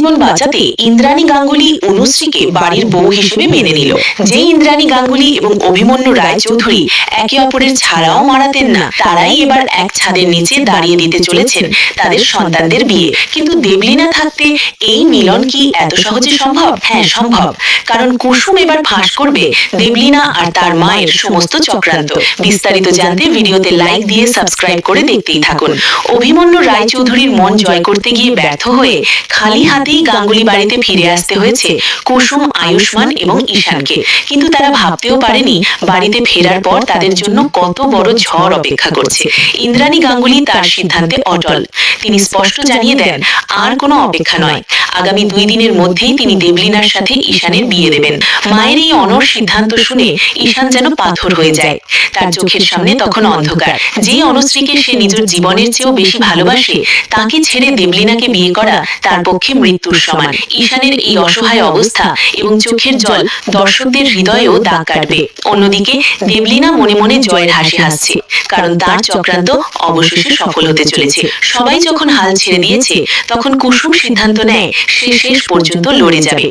জীবন বাঁচাতে ইন্দ্রাণী গাঙ্গুলি অনুশ্রীকে বাড়ির বউ হিসেবে মেনে নিল। যে ইন্দ্রাণী গাঙ্গুলি এবং অভিমন্যু রায়চৌধুরী একে অপরের ছাড়াও মারাতেন না, তারাই এবার এক ছাদের নিচে দাঁড়িয়ে দিতে চলেছেন তাদের সন্তানদের বিয়ে। কিন্তু দেবলীনা থাকতে এই মিলন কি এত সহজে সম্ভব? হ্যাঁ, সম্ভব। কারণ কুসুম এবার ফাঁস করবে দেবলীনা আর তার মায়ের সমস্ত চক্রান্ত। বিস্তারিত জানতে ভিডিওতে লাইক দিয়ে সাবস্ক্রাইব করে দেখতেই থাকুন। অভিমন্যু রায়চৌধুরীর মন জয় করতে গিয়ে ব্যর্থ হয়ে খালি হাতেই গাঙ্গুলি বাড়িতে ফিরে আসতে হয়েছে কুসুম, আয়ুষ্মান এবং ঈশানকে। কিন্তু তারা ভাবতেও পারেনি বাড়িতে ফেরার পর তাদের জন্য কত বড় ঝড় অপেক্ষা করছে। ইন্দ্রাণী গাঙ্গুলি তার সিদ্ধান্তে অটল। তিনি স্পষ্ট জানিয়ে দেন, আর কোনো অপেক্ষা নয়, আগামী 2 দিনের মধ্যেই তিনি দেবলীনার সাথে ঈশানের বিয়ে দেবেন। মায়ের এই অনড় সিদ্ধান্ত শুনে ঈশান যেন পাথর হয়ে যায়। তার চোখের সামনে তখন অন্ধকার। যে অনুশ্রীকে সে নিজের জীবনের চেয়েও বেশি ভালোবাসে, তাকে ছেড়ে দেবলীনাকে বিয়ে করা তার পক্ষে মৃত্যুর সমান। ঈশানের এই অসহায় অবস্থা এবং চোখের জল দর্শকদের হৃদয়েও দাগ কাটবে। অন্যদিকে দেবলীনা মনে মনে জয়ের হাসি হাসছে, কারণ তার চক্রান্ত অবশেষে সফল হতে চলেছে। সবাই যখন হাল ছেড়ে দিয়েছে, তখন কুসুম সিদ্ধান্ত নেয় সে শেষ পর্যন্ত লড়ে যাবে।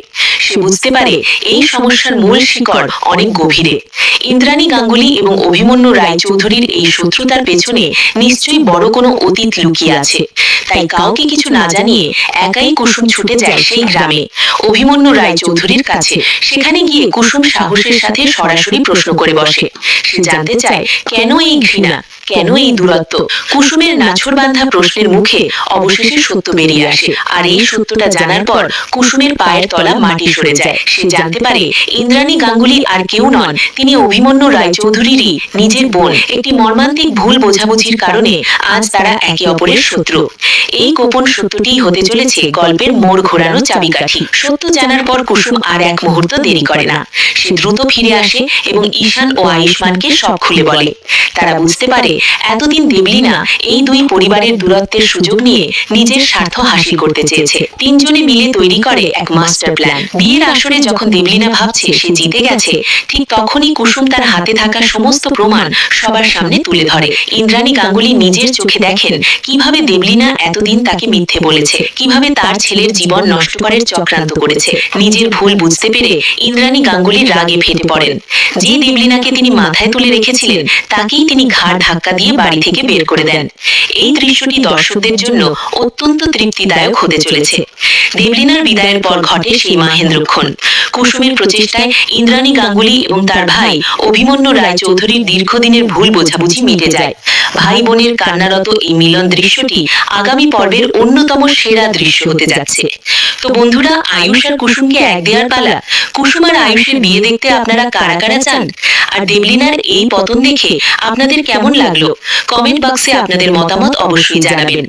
সে বুঝতে পারে এই সমস্যার মূল শিকড় অনেক গভীরে। ইন্দ্রাণী গাঙ্গুলি এবং অভিমন্যু রায়চৌধুরীর এই শত্রুতার পেছনে নিশ্চয়ই বড় কোনো অতীত লুকিয়ে আছে। তাই কাউকে কিছু না জানিয়ে একাই কুসুম ছুটে যায় সেই গ্রামে, অভিমন্যু রায়চৌধুরীর কাছে। সেখানে গিয়ে কুসুম সাহসের সাথে সরাসরি প্রশ্ন করে বসে। সে জানতে চায়, কেন এই ঘৃণা, কেন এই দূরত্ব? কুসুমের নাছোড়বান্ধা প্রশ্নের মুখে অবশেষে সত্য বেরিয়ে আসে। আর এই সত্যটা জানার পর কুসুমের পায়ের তলা মাটি সরে যায়। সে জানতে পারে ইন্দ্রাণী গাঙ্গুলি আর কেউ নন, তিনি অভিমন্যু রায়চৌধুরীরই নিজের বোন। একটি মর্মান্তিক ভুল বোঝাবুঝির কারণে আজ তারা একে অপরের শত্রু। এই গোপন সত্যটিই হতে চলেছে গল্পের মোড় ঘোরানো চাবিকাঠি। সত্য জানার পর কুসুম আর এক মুহূর্ত দেরি করে না। সে দ্রুত ফিরে আসে এবং ঈশান ও আয়ুষ্মানকে সব খুলে বলে। তারা বুঝতে পারে এতদিন দেবলীনা এই 2 পরিবারের দূরত্বের সুযোগ নিয়ে নিজের স্বার্থ হাসিল করতে চেয়েছে। 3 জনে মিলে তৈরি করে এক মাস্টার প্ল্যান। বিয়ের আসরে যখন দেবলীনা ভাবছে সে জিতে গেছে, ঠিক তখনই কুসুম তার হাতে থাকা সমস্ত প্রমাণ সবার সামনে তুলে ধরে। ইন্দ্রাণী গাঙ্গুলি নিজের চোখে দেখেন কিভাবে দেবলীনা এতদিন তাকে মিথ্যে বলেছে, কিভাবে তার ছেলের জীবন নষ্ট করার চক্রান্ত করেছে। নিজের ভুল বুঝতে পেরে ইন্দ্রাণী গাঙ্গুলি রাগে ফেটে পড়েন। যে দেবলীনাকে তিনি মাথায় তুলে রেখেছিলেন, তাকেই তিনি ঘাড় ধাক্কা দিয়ে বাড়ি থেকে বের করে দেন। এই দৃশ্যটি দর্শকদের জন্য অত্যন্ত তৃপ্তিদায়ক হতে চলেছে। দেবলীনার বিদায়ের পর ঘটে সেই মাহেন্দ্রক্ষণ। কুসুমের প্রচেষ্টায় ইন্দ্রাণী গাঙ্গুলি এবং তার ভাই অভিমন্যু রায়চৌধুরীর দীর্ঘদিনের ভুল বোঝাবুঝি মিটে যায়। ভাই বোনের কান্নারত এই মিলন দৃশ্যটি আগামী পর্বের অন্যতম সেরা দৃশ্য হতে যাচ্ছে। তো বন্ধুরা, আয়ুষ আর কুসুমকে এক দেওয়ার পালা। কুসুম আর আয়ুষের বিয়ে দেখতে আপনারা কারা কারা চান? আর দেবলীনার এই পতন দেখে আপনাদের কেমন লাগলো? কমেন্ট বক্সে আপনাদের মতামত অবশ্যই জানাবেন।